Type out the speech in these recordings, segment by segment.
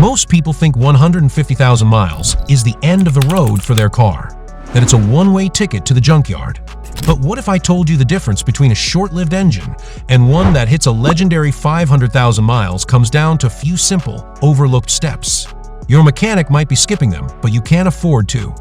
Most people think 150,000 miles is the end of the road for their car, that it's a one-way ticket to the junkyard. But what if I told you the difference between a short-lived engine and one that hits a legendary 500,000 miles comes down to a few simple, overlooked steps? Your mechanic might be skipping them, but you can't afford to.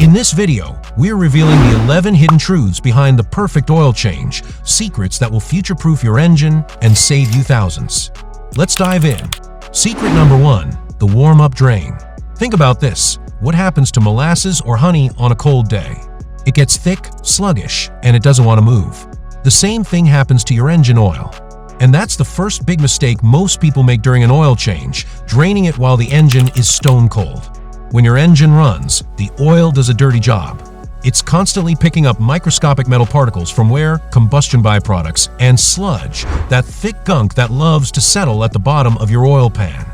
In this video, we're revealing the 11 hidden truths behind the perfect oil change, secrets that will future-proof your engine and save you thousands. Let's dive in. Secret number 1, the warm-up drain. Think about this. What happens to molasses or honey on a cold day? It gets thick, sluggish, and it doesn't want to move. The same thing happens to your engine oil. And that's the first big mistake most people make during an oil change, draining it while the engine is stone cold. When your engine runs, the oil does a dirty job. It's constantly picking up microscopic metal particles from wear, combustion byproducts, and sludge, that thick gunk that loves to settle at the bottom of your oil pan.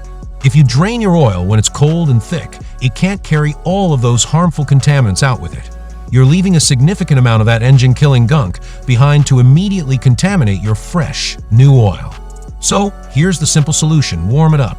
If you drain your oil when it's cold and thick, it can't carry all of those harmful contaminants out with it. You're leaving a significant amount of that engine-killing gunk behind to immediately contaminate your fresh, new oil. So, here's the simple solution: warm it up.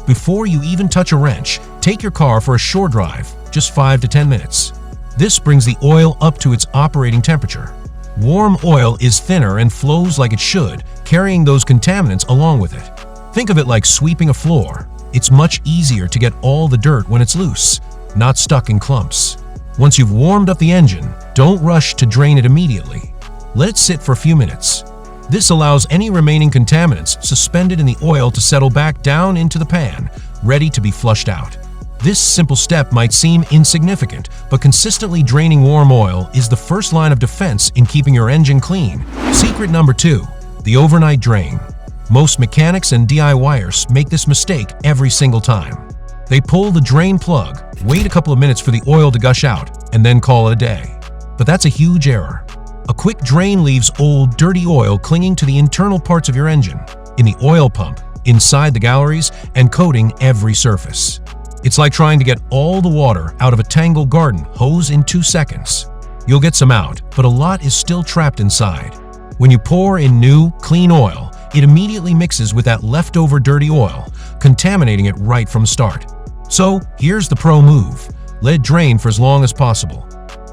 Before you even touch a wrench, take your car for a short drive, just 5 to 10 minutes. This brings the oil up to its operating temperature. Warm oil is thinner and flows like it should, carrying those contaminants along with it. Think of it like sweeping a floor. It's much easier to get all the dirt when it's loose, not stuck in clumps. Once you've warmed up the engine, don't rush to drain it immediately. Let it sit for a few minutes. This allows any remaining contaminants suspended in the oil to settle back down into the pan, ready to be flushed out. This simple step might seem insignificant, but consistently draining warm oil is the first line of defense in keeping your engine clean. Secret number 2, the overnight drain. Most mechanics and DIYers make this mistake every single time. They pull the drain plug, wait a couple of minutes for the oil to gush out, and then call it a day. But that's a huge error. A quick drain leaves old, dirty oil clinging to the internal parts of your engine, in the oil pump, inside the galleries, and coating every surface. It's like trying to get all the water out of a tangled garden hose in 2 seconds. You'll get some out, but a lot is still trapped inside. When you pour in new, clean oil, it immediately mixes with that leftover dirty oil, contaminating it right from start. So, here's the pro move. Let it drain for as long as possible.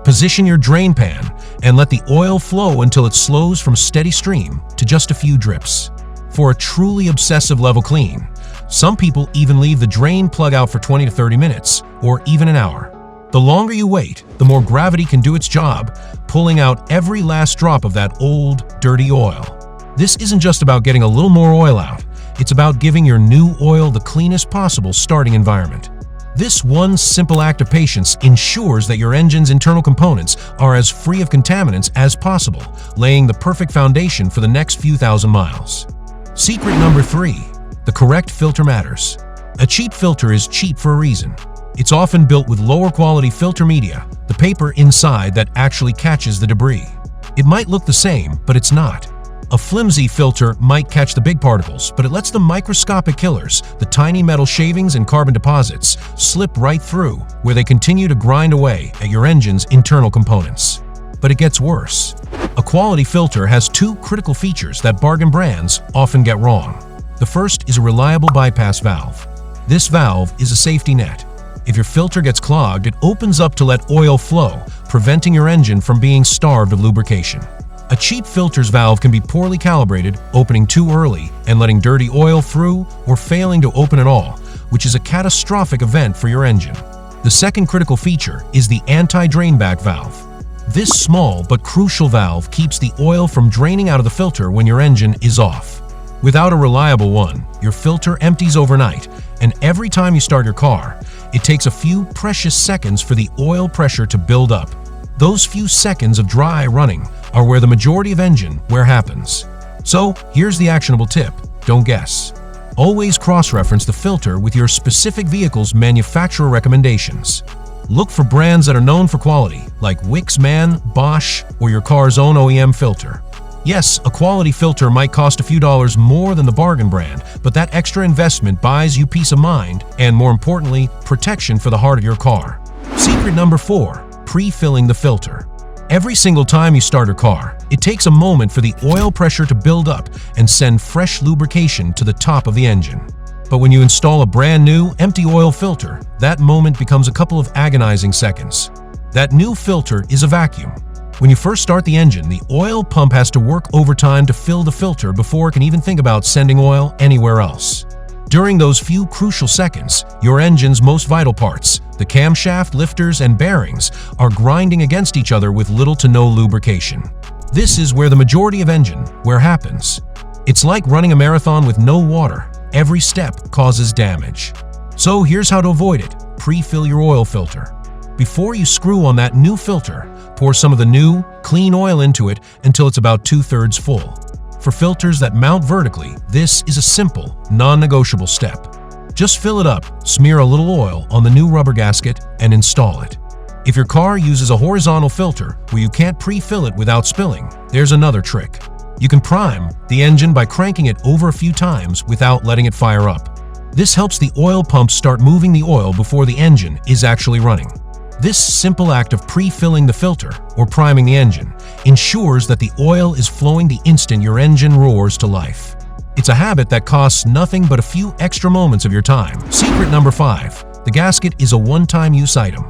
Position your drain pan and let the oil flow until it slows from steady stream to just a few drips. For a truly obsessive level clean, some people even leave the drain plug out for 20 to 30 minutes, or even an hour. The longer you wait, the more gravity can do its job, pulling out every last drop of that old, dirty oil. This isn't just about getting a little more oil out. It's about giving your new oil the cleanest possible starting environment. This one simple act of patience ensures that your engine's internal components are as free of contaminants as possible, laying the perfect foundation for the next few thousand miles. Secret number 3, the correct filter matters. A cheap filter is cheap for a reason. It's often built with lower quality filter media, the paper inside that actually catches the debris. It might look the same, but it's not. A flimsy filter might catch the big particles, but it lets the microscopic killers, the tiny metal shavings and carbon deposits, slip right through, where they continue to grind away at your engine's internal components. But it gets worse. A quality filter has 2 critical features that bargain brands often get wrong. The first is a reliable bypass valve. This valve is a safety net. If your filter gets clogged, it opens up to let oil flow, preventing your engine from being starved of lubrication. A cheap filter's valve can be poorly calibrated, opening too early and letting dirty oil through, or failing to open at all, which is a catastrophic event for your engine. The second critical feature is the anti-drainback valve. This small but crucial valve keeps the oil from draining out of the filter when your engine is off. Without a reliable one, your filter empties overnight, and every time you start your car, it takes a few precious seconds for the oil pressure to build up. Those few seconds of dry running are where the majority of engine wear happens. So, here's the actionable tip: don't guess. Always cross-reference the filter with your specific vehicle's manufacturer recommendations. Look for brands that are known for quality, like Wix, Bosch, or your car's own OEM filter. Yes, a quality filter might cost a few dollars more than the bargain brand, but that extra investment buys you peace of mind and, more importantly, protection for the heart of your car. Secret number 4, pre-filling the filter. Every single time you start a car, it takes a moment for the oil pressure to build up and send fresh lubrication to the top of the engine. But when you install a brand new, empty oil filter, that moment becomes a couple of agonizing seconds. That new filter is a vacuum. When you first start the engine, the oil pump has to work overtime to fill the filter before it can even think about sending oil anywhere else. During those few crucial seconds, your engine's most vital parts, the camshaft, lifters, and bearings, are grinding against each other with little to no lubrication. This is where the majority of engine wear happens. It's like running a marathon with no water. Every step causes damage. So here's how to avoid it. Pre-fill your oil filter. Before you screw on that new filter, pour some of the new, clean oil into it until it's about 2/3 full. For filters that mount vertically, this is a simple, non-negotiable step. Just fill it up, smear a little oil on the new rubber gasket, and install it. If your car uses a horizontal filter where you can't pre-fill it without spilling, there's another trick. You can prime the engine by cranking it over a few times without letting it fire up. This helps the oil pump start moving the oil before the engine is actually running. This simple act of pre-filling the filter, or priming the engine, ensures that the oil is flowing the instant your engine roars to life. It's a habit that costs nothing but a few extra moments of your time. Secret number 5. The gasket is a one-time use item.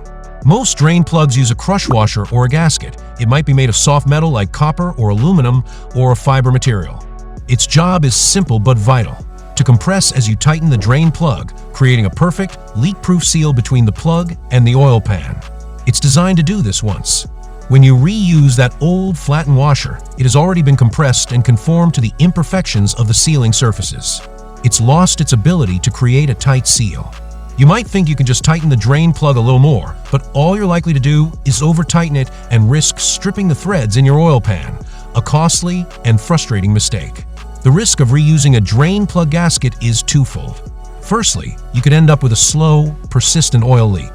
Most drain plugs use a crush washer or a gasket. It might be made of soft metal like copper or aluminum or a fiber material. Its job is simple but vital: to compress as you tighten the drain plug, creating a perfect, leak-proof seal between the plug and the oil pan. It's designed to do this once. When you reuse that old flattened washer, it has already been compressed and conformed to the imperfections of the sealing surfaces. It's lost its ability to create a tight seal. You might think you can just tighten the drain plug a little more, but all you're likely to do is over-tighten it and risk stripping the threads in your oil pan, a costly and frustrating mistake. The risk of reusing a drain plug gasket is twofold. Firstly, you could end up with a slow, persistent oil leak.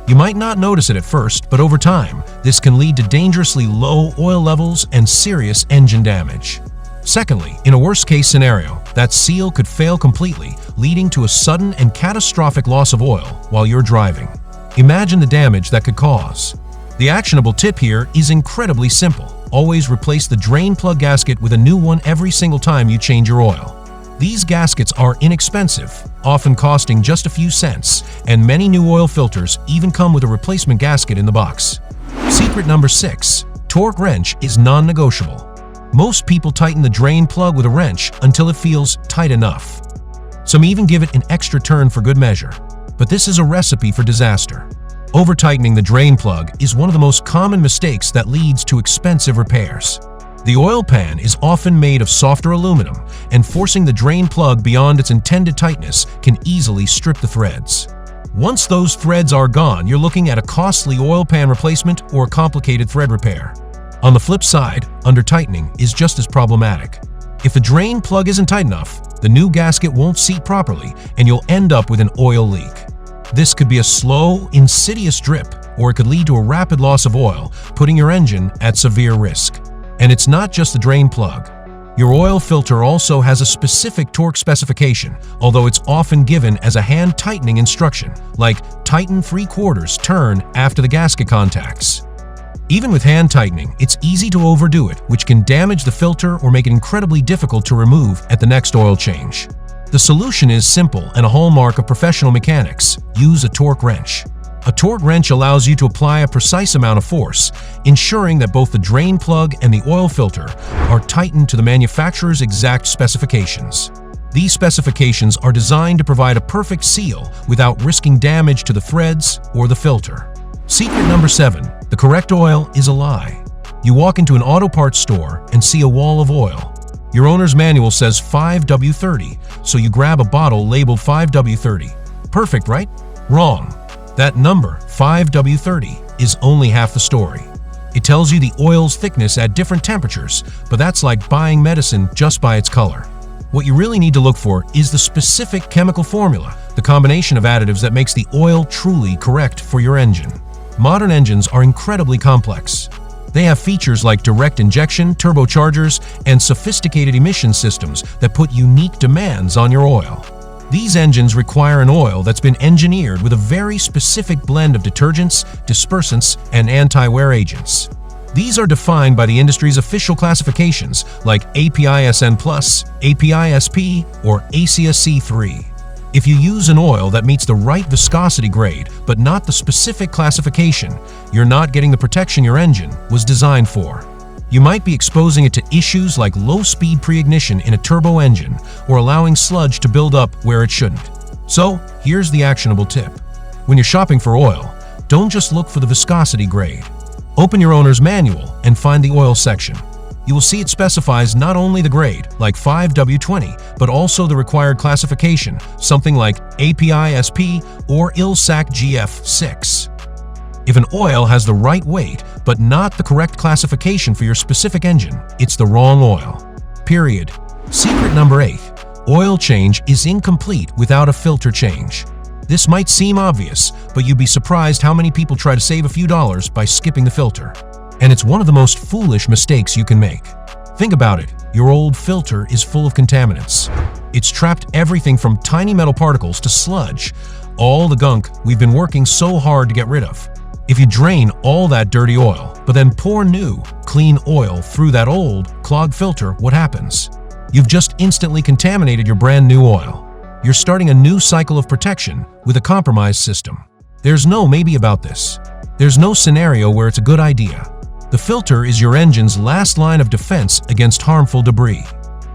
You might not notice it at first, but over time, this can lead to dangerously low oil levels and serious engine damage. Secondly, in a worst-case scenario, that seal could fail completely, leading to a sudden and catastrophic loss of oil while you're driving. Imagine the damage that could cause. The actionable tip here is incredibly simple. Always replace the drain plug gasket with a new one every single time you change your oil. These gaskets are inexpensive, often costing just a few cents, and many new oil filters even come with a replacement gasket in the box. Secret number 6. Torque wrench is non-negotiable. Most people tighten the drain plug with a wrench until it feels tight enough. Some even give it an extra turn for good measure. But this is a recipe for disaster. Over-tightening the drain plug is one of the most common mistakes that leads to expensive repairs. The oil pan is often made of softer aluminum, and forcing the drain plug beyond its intended tightness can easily strip the threads. Once those threads are gone, you're looking at a costly oil pan replacement or a complicated thread repair. On the flip side, under-tightening is just as problematic. If the drain plug isn't tight enough, the new gasket won't seat properly, and you'll end up with an oil leak. This could be a slow, insidious drip, or it could lead to a rapid loss of oil, putting your engine at severe risk. And it's not just the drain plug. Your oil filter also has a specific torque specification, although it's often given as a hand-tightening instruction, like tighten 3/4 turn after the gasket contacts. Even with hand tightening, it's easy to overdo it, which can damage the filter or make it incredibly difficult to remove at the next oil change. The solution is simple and a hallmark of professional mechanics: use a torque wrench. A torque wrench allows you to apply a precise amount of force, ensuring that both the drain plug and the oil filter are tightened to the manufacturer's exact specifications. These specifications are designed to provide a perfect seal without risking damage to the threads or the filter. Secret number 7. The correct oil is a lie. You walk into an auto parts store and see a wall of oil. Your owner's manual says 5W30, so you grab a bottle labeled 5W30. Perfect, right? Wrong. That number, 5W30, is only half the story. It tells you the oil's thickness at different temperatures, but that's like buying medicine just by its color. What you really need to look for is the specific chemical formula, the combination of additives that makes the oil truly correct for your engine. Modern engines are incredibly complex. They have features like direct injection, turbochargers, and sophisticated emission systems that put unique demands on your oil. These engines require an oil that's been engineered with a very specific blend of detergents, dispersants, and anti-wear agents. These are defined by the industry's official classifications like API-SN+, API-SP, or ACSC3. If you use an oil that meets the right viscosity grade but not the specific classification, you're not getting the protection your engine was designed for. You might be exposing it to issues like low-speed pre-ignition in a turbo engine or allowing sludge to build up where it shouldn't. So, here's the actionable tip. When you're shopping for oil, don't just look for the viscosity grade. Open your owner's manual and find the oil section. You will see it specifies not only the grade, like 5W20, but also the required classification, something like API-SP or ILSAC GF6. If an oil has the right weight, but not the correct classification for your specific engine, it's the wrong oil. Period. Secret number 8. Oil change is incomplete without a filter change. This might seem obvious, but you'd be surprised how many people try to save a few dollars by skipping the filter. And it's one of the most foolish mistakes you can make. Think about it. Your old filter is full of contaminants. It's trapped everything from tiny metal particles to sludge, all the gunk we've been working so hard to get rid of. If you drain all that dirty oil, but then pour new, clean oil through that old, clogged filter, what happens? You've just instantly contaminated your brand new oil. You're starting a new cycle of protection with a compromised system. There's no maybe about this. There's no scenario where it's a good idea. The filter is your engine's last line of defense against harmful debris.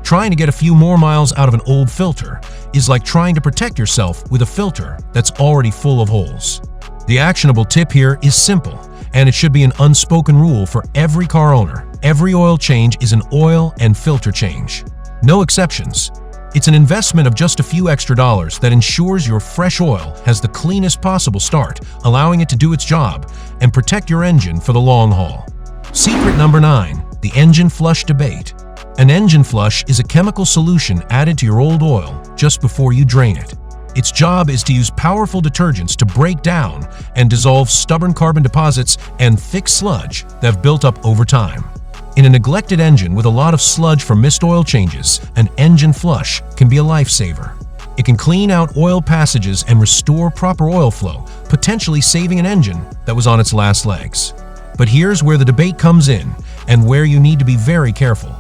Trying to get a few more miles out of an old filter is like trying to protect yourself with a filter that's already full of holes. The actionable tip here is simple, and it should be an unspoken rule for every car owner. Every oil change is an oil and filter change. No exceptions. It's an investment of just a few extra dollars that ensures your fresh oil has the cleanest possible start, allowing it to do its job and protect your engine for the long haul. Secret number 9. The engine flush debate. An engine flush is a chemical solution added to your old oil just before you drain it. Its job is to use powerful detergents to break down and dissolve stubborn carbon deposits and thick sludge that have built up over time. In a neglected engine with a lot of sludge from missed oil changes, an engine flush can be a lifesaver. It can clean out oil passages and restore proper oil flow, potentially saving an engine that was on its last legs. But here's where the debate comes in and where you need to be very careful.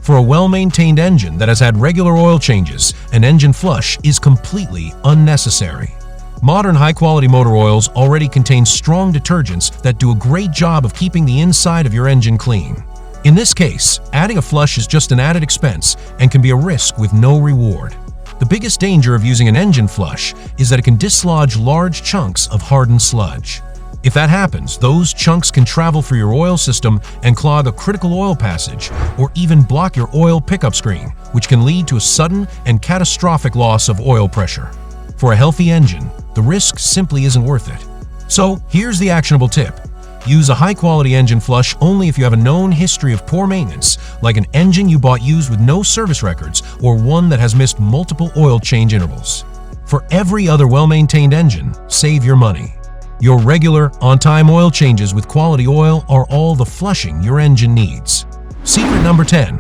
For a well-maintained engine that has had regular oil changes, an engine flush is completely unnecessary. Modern high-quality motor oils already contain strong detergents that do a great job of keeping the inside of your engine clean. In this case, adding a flush is just an added expense and can be a risk with no reward. The biggest danger of using an engine flush is that it can dislodge large chunks of hardened sludge. If that happens, those chunks can travel through your oil system and clog a critical oil passage, or even block your oil pickup screen, which can lead to a sudden and catastrophic loss of oil pressure. For a healthy engine, the risk simply isn't worth it. So, here's the actionable tip. Use a high-quality engine flush only if you have a known history of poor maintenance, like an engine you bought used with no service records or one that has missed multiple oil change intervals. For every other well-maintained engine, save your money. Your regular, on-time oil changes with quality oil are all the flushing your engine needs. Secret number 10.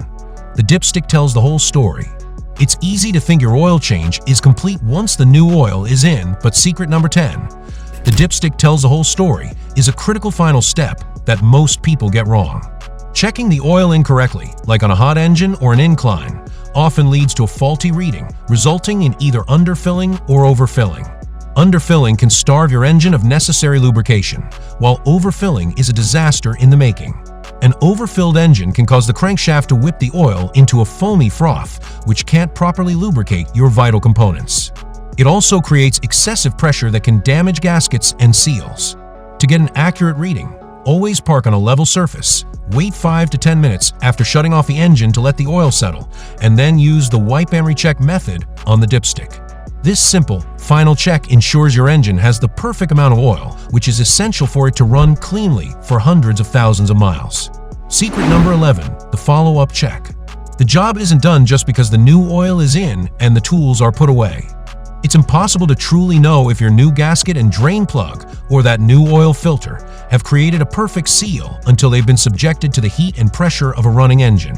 The dipstick tells the whole story. It's easy to think your oil change is complete once the new oil is in, but secret number 10. The dipstick tells the whole story is a critical final step that most people get wrong. Checking the oil incorrectly, like on a hot engine or an incline, often leads to a faulty reading, resulting in either underfilling or overfilling. Underfilling can starve your engine of necessary lubrication, while overfilling is a disaster in the making. An overfilled engine can cause the crankshaft to whip the oil into a foamy froth, which can't properly lubricate your vital components. It also creates excessive pressure that can damage gaskets and seals. To get an accurate reading, always park on a level surface, wait 5 to 10 minutes after shutting off the engine to let the oil settle, and then use the wipe and recheck method on the dipstick. This simple, final check ensures your engine has the perfect amount of oil, which is essential for it to run cleanly for hundreds of thousands of miles. Secret number 11, the follow-up check. The job isn't done just because the new oil is in and the tools are put away. It's impossible to truly know if your new gasket and drain plug or that new oil filter have created a perfect seal until they've been subjected to the heat and pressure of a running engine.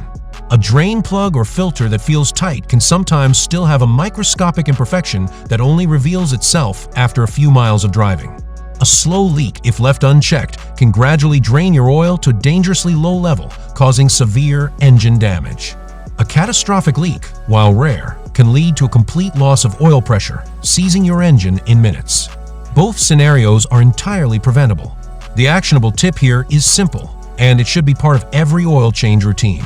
A drain plug or filter that feels tight can sometimes still have a microscopic imperfection that only reveals itself after a few miles of driving. A slow leak, if left unchecked, can gradually drain your oil to a dangerously low level, causing severe engine damage. A catastrophic leak, while rare, can lead to a complete loss of oil pressure, seizing your engine in minutes. Both scenarios are entirely preventable. The actionable tip here is simple, and it should be part of every oil change routine.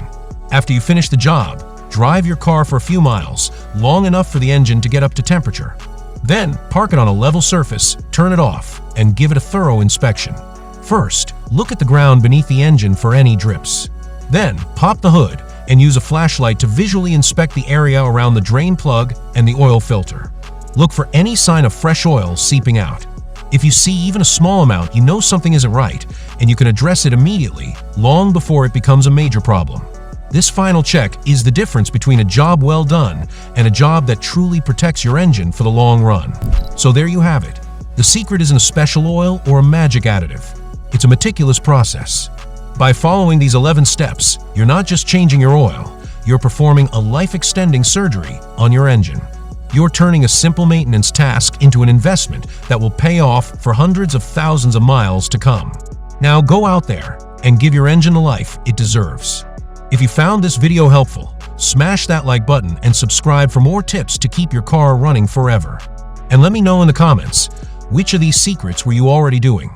After you finish the job, drive your car for a few miles, long enough for the engine to get up to temperature. Then, park it on a level surface, turn it off, and give it a thorough inspection. First, look at the ground beneath the engine for any drips. Then, pop the hood and use a flashlight to visually inspect the area around the drain plug and the oil filter. Look for any sign of fresh oil seeping out. If you see even a small amount, you know something isn't right, and you can address it immediately, long before it becomes a major problem. This final check is the difference between a job well done and a job that truly protects your engine for the long run. So there you have it. The secret isn't a special oil or a magic additive. It's a meticulous process. By following these 11 steps, you're not just changing your oil, you're performing a life-extending surgery on your engine. You're turning a simple maintenance task into an investment that will pay off for hundreds of thousands of miles to come. Now go out there and give your engine the life it deserves. If you found this video helpful, smash that like button and subscribe for more tips to keep your car running forever. And let me know in the comments, which of these secrets were you already doing?